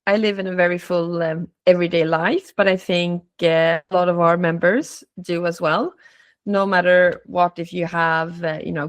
I live in a very full everyday life, but I think a lot of our members do as well. No matter what, if you have,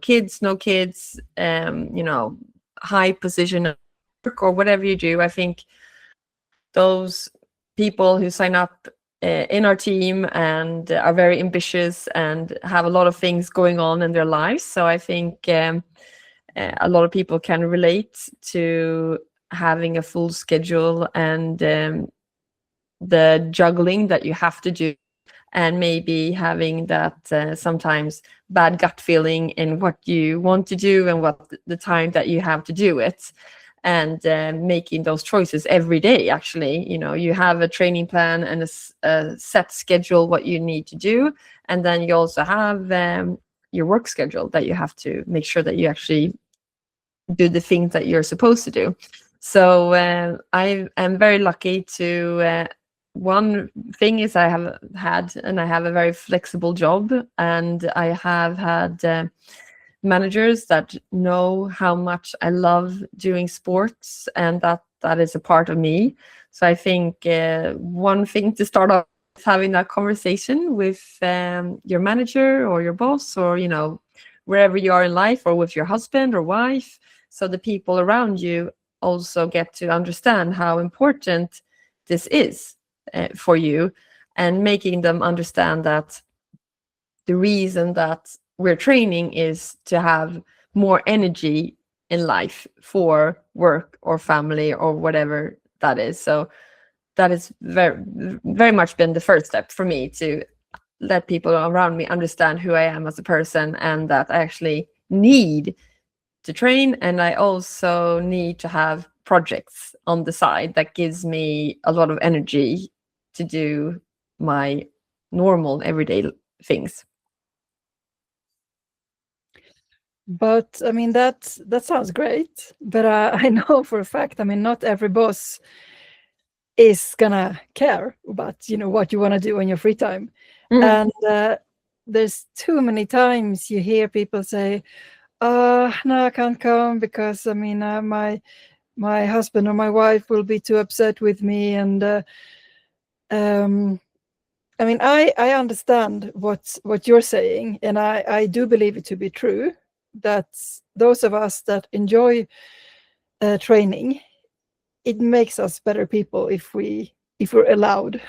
kids, no kids, high position at work or whatever you do, I think those people who sign up in our team and are very ambitious and have a lot of things going on in their lives. So I think a lot of people can relate to having a full schedule and the juggling that you have to do, and maybe having that sometimes bad gut feeling in what you want to do and what the time that you have to do it, and making those choices every day. Actually, you have a training plan and a set schedule what you need to do, and then you also have your work schedule that you have to make sure that you actually do the things that you're supposed to do. So I am very lucky to one thing is I have a very flexible job, and I have had managers that know how much I love doing sports, and that is a part of me. So I think one thing to start off is having that conversation with your manager or your boss, or wherever you are in life, or with your husband or wife, so the people around you also get to understand how important this is for you, and making them understand that the reason that we're training is to have more energy in life for work or family or whatever that is. So that is very, very much been the first step for me, to let people around me understand who I am as a person, and that I actually need to train, and I also need to have projects on the side that gives me a lot of energy to do my normal everyday things. But I mean, that sounds great. But I know for a fact, I mean, not every boss is gonna care about what you want to do in your free time. Mm. And there's too many times you hear people say, "Oh, no, I can't come because I mean, my husband or my wife will be too upset with me." And I mean, I understand what you're saying, and I do believe it to be true that those of us that enjoy training, it makes us better people if we're allowed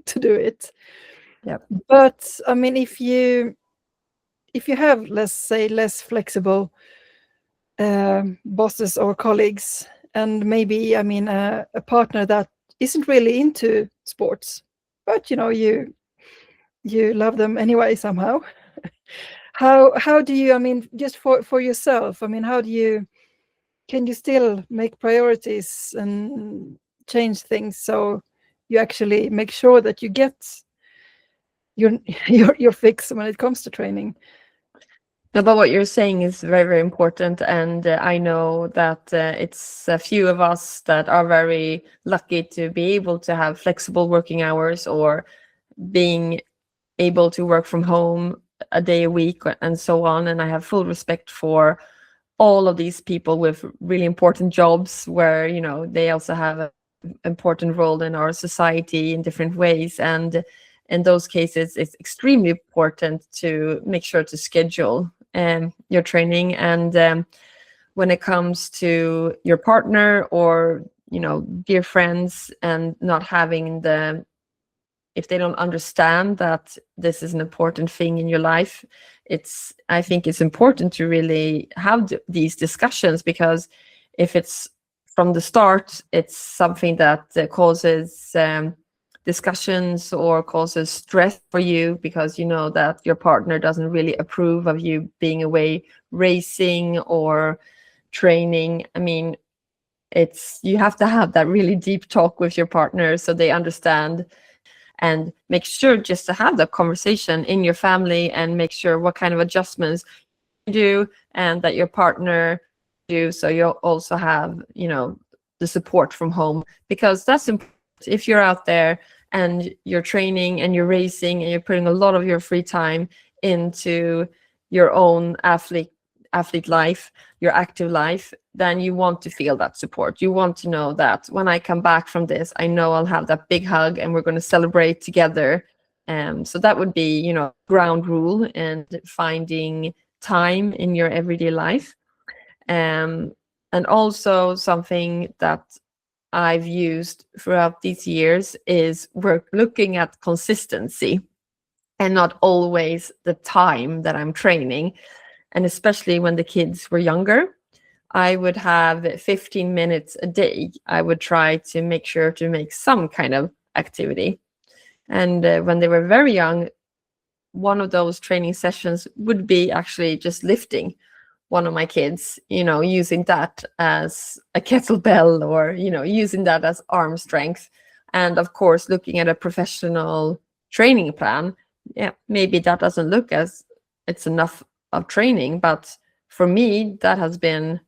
to do it. Yep. But I mean, if you have, let's say, less flexible bosses or colleagues, and maybe I mean a partner that isn't really into sports, but you love them anyway somehow. How do you, I mean, just for yourself, I mean, can you still make priorities and change things so you actually make sure that you get your your fix when it comes to training? No, but what you're saying is very, very important. And I know that it's a few of us that are very lucky to be able to have flexible working hours, or being able to work from home a day a week and so on. And I have full respect for all of these people with really important jobs, where, they also have an important role in our society in different ways. And in those cases, it's extremely important to make sure to schedule your training. And when it comes to your partner or dear friends, and not having if they don't understand that this is an important thing in your life, I think it's important to really have these discussions, because if it's from the start, it's something that causes discussions or causes stress for you, because you know that your partner doesn't really approve of you being away racing or training. I mean, you have to have that really deep talk with your partner so they understand, and make sure just to have that conversation in your family, and make sure what kind of adjustments you do and that your partner do, so you'll also have the support from home. Because that's important. If you're out there and you're training and you're racing and you're putting a lot of your free time into your own athlete life, your active life, then you want to feel that support. You want to know that when I come back from this, I know I'll have that big hug and we're going to celebrate together. So that would be, ground rule, and finding time in your everyday life. And also something that I've used throughout these years is we're looking at consistency and not always the time that I'm training. And especially when the kids were younger, I would have 15 minutes a day. I would try to make sure to make some kind of activity. And when they were very young, one of those training sessions would be actually just lifting one of my kids, using that as a kettlebell, or, using that as arm strength. And of course, looking at a professional training plan, maybe that doesn't look as it's enough of training, but for me, that has been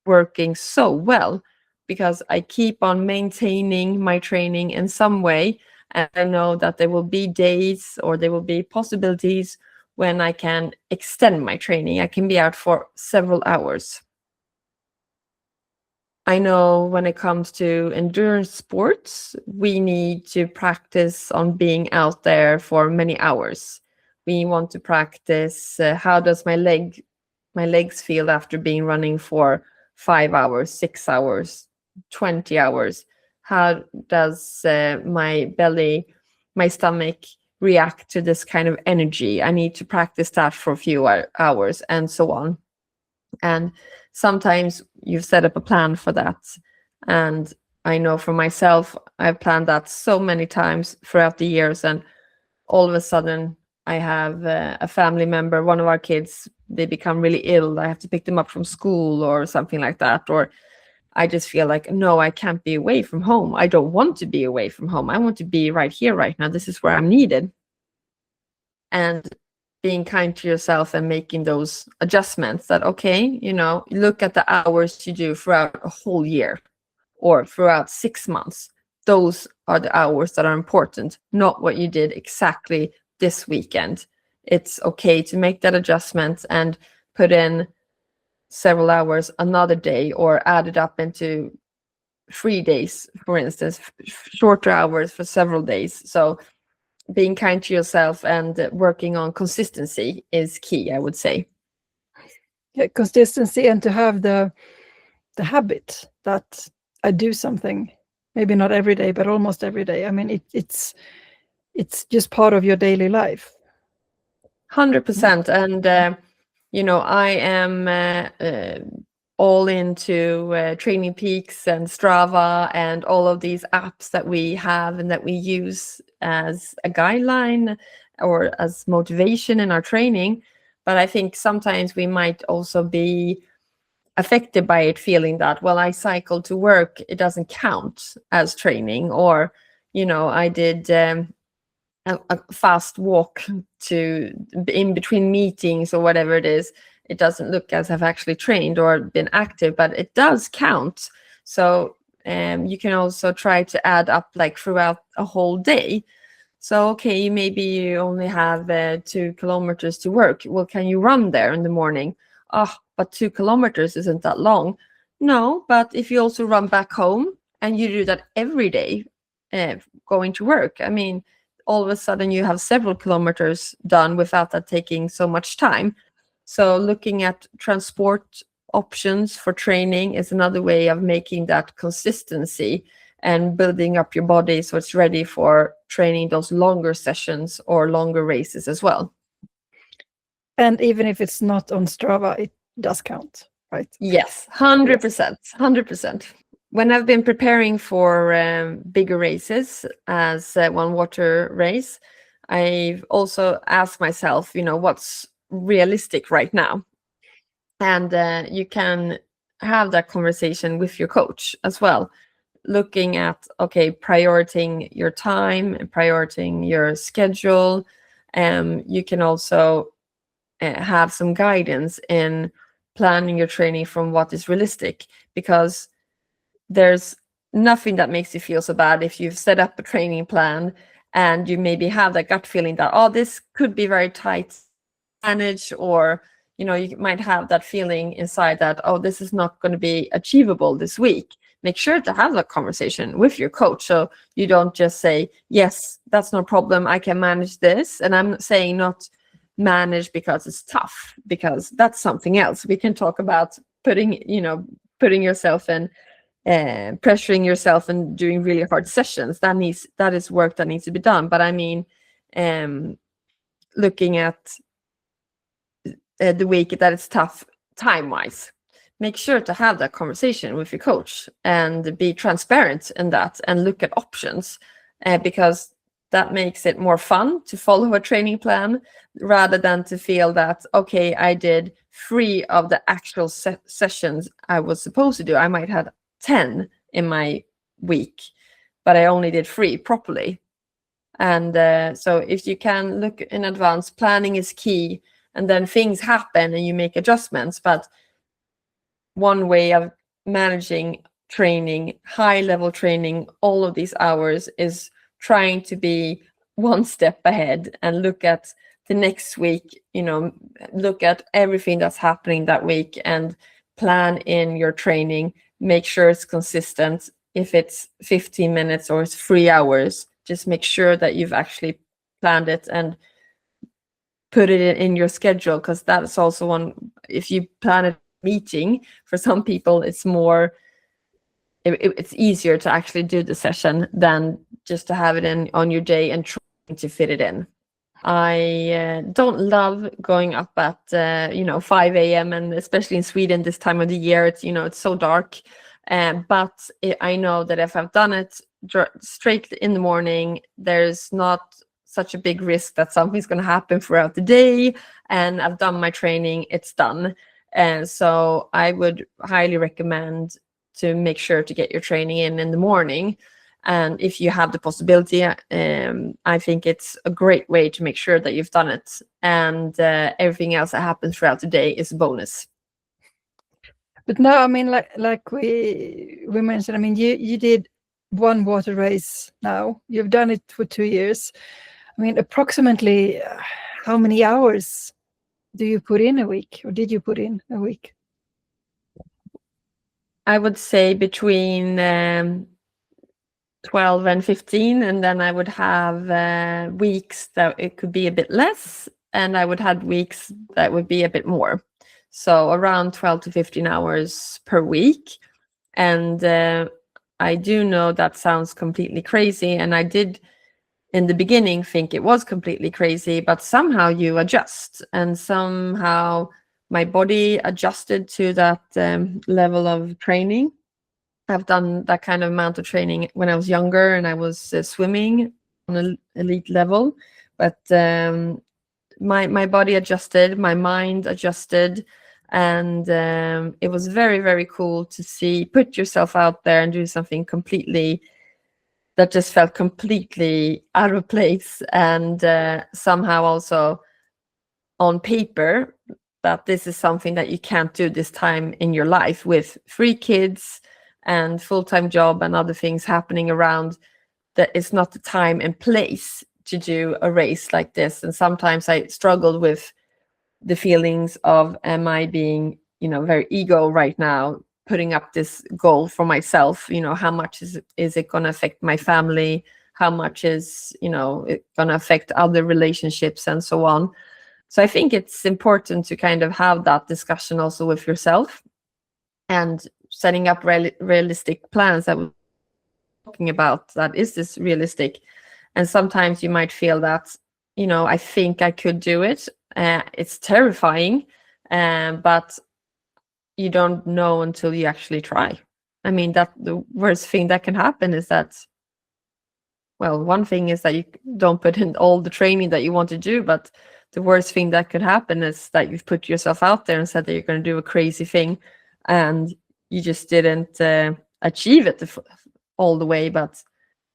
working so well, because I keep on maintaining my training in some way. And I know that there will be days, or there will be possibilities when I can extend my training. I can be out for several hours. I know when it comes to endurance sports, we need to practice on being out there for many hours. We want to practice how does my legs feel after being running for 5 hours, 6 hours, 20 hours. How does my belly, my stomach react to this kind of energy? I need to practice that for a few hours, and so on. And sometimes you've set up a plan for that. And I know for myself, I've planned that so many times throughout the years. And all of a sudden, I have a family member, one of our kids, they become really ill. I have to pick them up from school or something like that. Or I just feel like, no, I can't be away from home. I don't want to be away from home. I want to be right here, right now. This is where I'm needed. And being kind to yourself and making those adjustments that, okay, look at the hours you do throughout a whole year or throughout 6 months. Those are the hours that are important, not what you did exactly this weekend. It's okay to make that adjustment and put in several hours another day, or add it up into 3 days, for instance, shorter hours for several days. So being kind to yourself and working on consistency is key, I would say. Yeah, consistency, and to have the habit that I do something, maybe not every day, but almost every day. I mean, it's just part of your daily life. 100%. And I am all into Training Peaks and Strava and all of these apps that we have and that we use as a guideline or as motivation in our training. But I think sometimes we might also be affected by it, feeling that, well, I cycle to work, it doesn't count as training. Or, I did a fast walk to in between meetings or whatever it is. It doesn't look as I've actually trained or been active, but it does count. So you can also try to add up like throughout a whole day. So, okay, maybe you only have 2 kilometers to work. Well, can you run there in the morning? Oh, but 2 kilometers isn't that long. No, but if you also run back home and you do that every day, going to work, I mean, all of a sudden you have several kilometers done without that taking so much time. So looking at transport options for training is another way of making that consistency and building up your body so it's ready for training those longer sessions or longer races as well. And even if it's not on Strava, it does count, right? Yes, 100%, 100%. When I've been preparing for bigger races, as one water race, I've also asked myself, what's realistic right now? And you can have that conversation with your coach as well, looking at, okay, prioritizing your time and prioritizing your schedule. You can also have some guidance in planning your training from what is realistic, because there's nothing that makes you feel so bad if you've set up a training plan and you maybe have that gut feeling that, oh, this could be very tight to manage, or you might have that feeling inside that, oh, this is not going to be achievable this week. Make sure to have that conversation with your coach, so you don't just say, yes, that's no problem, I can manage this. And I'm saying not manage because it's tough, because that's something else. We can talk about putting yourself in, pressuring yourself and doing really hard sessions. That is work that needs to be done. But I mean, looking at the week that it's tough time wise, make sure to have that conversation with your coach and be transparent in that and look at options, because that makes it more fun to follow a training plan rather than to feel that, okay, I did 3 of the actual sessions I was supposed to do. I might have 10 in my week, but I only did 3 properly. And so if you can look in advance, planning is key, and then things happen and you make adjustments. But one way of managing training, high level training, all of these hours, is trying to be one step ahead and look at the next week, look at everything that's happening that week and plan in your training. Make sure it's consistent. If it's 15 minutes or it's 3 hours, just make sure that you've actually planned it and put it in your schedule, because that's also one. If you plan a meeting, for some people it's more, it's easier to actually do the session than just to have it in on your day and trying to fit it in. I don't love going up at 5 a.m. and especially in Sweden this time of the year, it's so dark. But I know that if I've done it straight in the morning, there's not such a big risk that something's going to happen throughout the day, and I've done my training, it's done. And so I would highly recommend to make sure to get your training in the morning. And if you have the possibility, I think it's a great way to make sure that you've done it, and everything else that happens throughout the day is a bonus. But no, I mean, like we mentioned, I mean, you did 1 water race now. You've done it for 2 years. I mean, approximately how many hours do you put in a week, or did you put in a week? I would say between 12 and 15, and then I would have weeks that it could be a bit less, and I would have weeks that would be a bit more. So around 12 to 15 hours per week. And I do know that sounds completely crazy, and I did in the beginning think it was completely crazy, but somehow you adjust, and somehow my body adjusted to that level of training. I've done that kind of amount of training when I was younger, and I was swimming on an elite level, but my body adjusted, my mind adjusted, and it was very, very cool to see, put yourself out there and do something completely that just felt completely out of place, and somehow also on paper that this is something that you can't do this time in your life with 3 kids and full-time job and other things happening around, that it's not the time and place to do a race like this. And sometimes I struggled with the feelings of, am I being very ego right now, putting up this goal for myself? How much is it going to affect my family? How much is it going to affect other relationships and so on? So I think it's important to kind of have that discussion also with yourself, and setting up realistic plans that we're talking about. That is this realistic? And sometimes you might feel that, I think I could do it. It's terrifying, but you don't know until you actually try. I mean, that the worst thing that can happen is that, well, one thing is that you don't put in all the training that you want to do, but the worst thing that could happen is that you've put yourself out there and said that you're going to do a crazy thing, and you just didn't achieve it all the way. But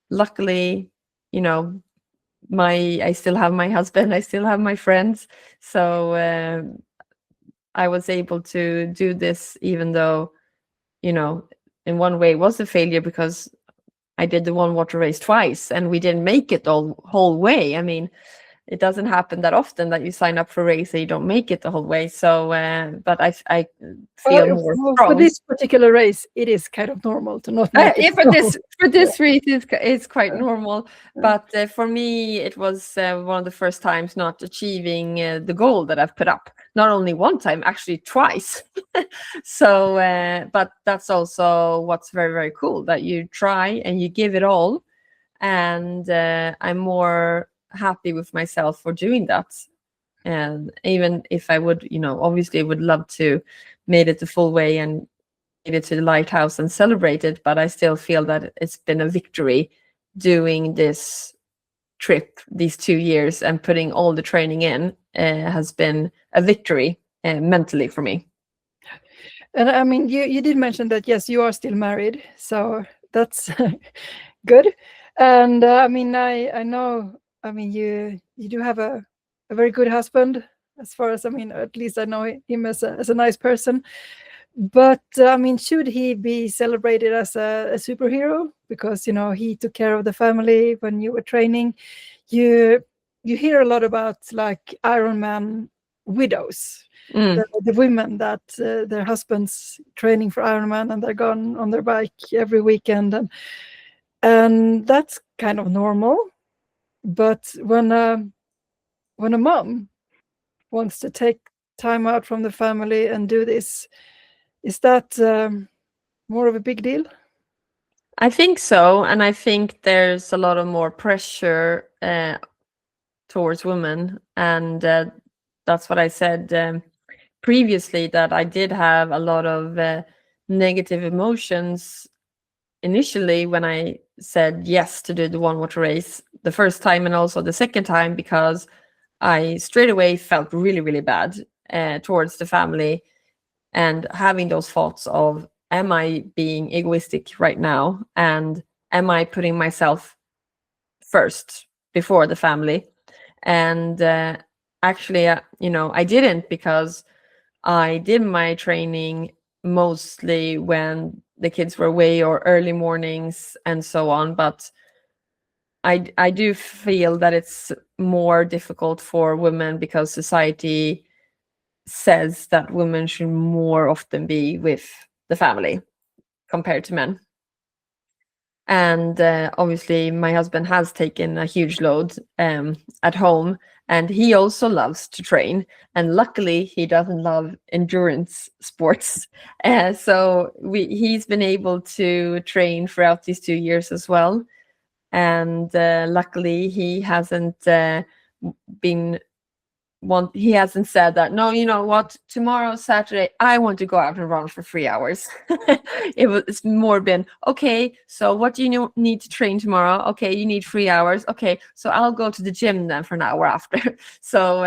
luckily, I still have my husband, I still have my friends, so I was able to do this, even though, in one way it was a failure, because I did the 1 water race twice and we didn't make it all whole way. I mean, it doesn't happen that often that you sign up for a race and you don't make it the whole way. So, but I feel more for strong. this particular race, it is kind of normal to not make Yeah, it. for this race, it's quite normal. But for me, it was one of the first times not achieving the goal that I've put up. Not only one time, actually twice. So, but that's also what's very, very cool, that you try and you give it all. And I'm more happy with myself for doing that. And even if I would, obviously would love to made it the full way and made it to the lighthouse and celebrated, but I still feel that it's been a victory doing this trip these 2 years, and putting all the training in has been a victory mentally for me. And I mean, you did mention that, yes, you are still married, so that's good. And I mean, I know, I mean, you do have a very good husband, as far as, I mean, at least I know him as a nice person. But I mean, should he be celebrated as a superhero? Because, he took care of the family when you were training. You hear a lot about like Ironman widows, the women that their husbands training for Ironman and they're gone on their bike every weekend, and that's kind of normal. But when a mom wants to take time out from the family and do this, is that more of a big deal? I think so, and I think there's a lot of more pressure towards women, and that's what I said previously, that I did have a lot of negative emotions initially when I said yes to do the one water race the first time and also the second time, because I straight away felt really, really bad towards the family, and having those thoughts of, am I being egoistic right now? And am I putting myself first before the family? And actually, I didn't, because I did my training mostly when the kids were away or early mornings and so on. But I do feel that it's more difficult for women because society says that women should more often be with the family compared to men. And obviously my husband has taken a huge load at home, and he also loves to train, and luckily he doesn't love endurance sports. So he's been able to train throughout these 2 years as well. And luckily he hasn't he hasn't said that, no, you know what, tomorrow Saturday I want to go out and run for 3 hours. It's more been, okay, so what do you need to train tomorrow? Okay, you need 3 hours. Okay, so I'll go to the gym then for an hour after. So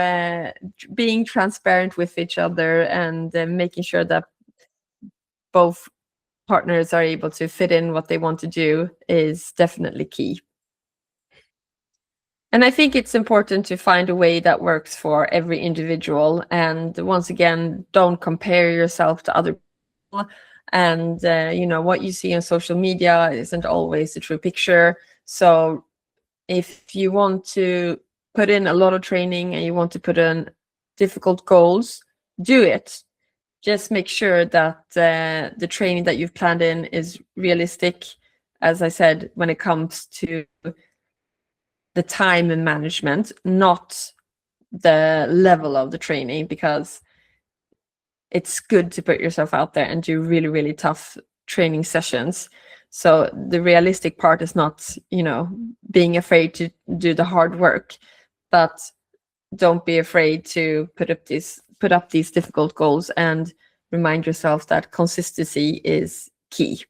being transparent with each other and making sure that both partners are able to fit in what they want to do is definitely key. And I think it's important to find a way that works for every individual. And once again, don't compare yourself to other people. And, what you see on social media isn't always the true picture. So if you want to put in a lot of training and you want to put in difficult goals, do it. Just make sure that the training that you've planned in is realistic, as I said, when it comes to the time and management, not the level of the training, because it's good to put yourself out there and do really, really tough training sessions. So the realistic part is not, being afraid to do the hard work, but don't be afraid to put up these difficult goals, and remind yourself that consistency is key.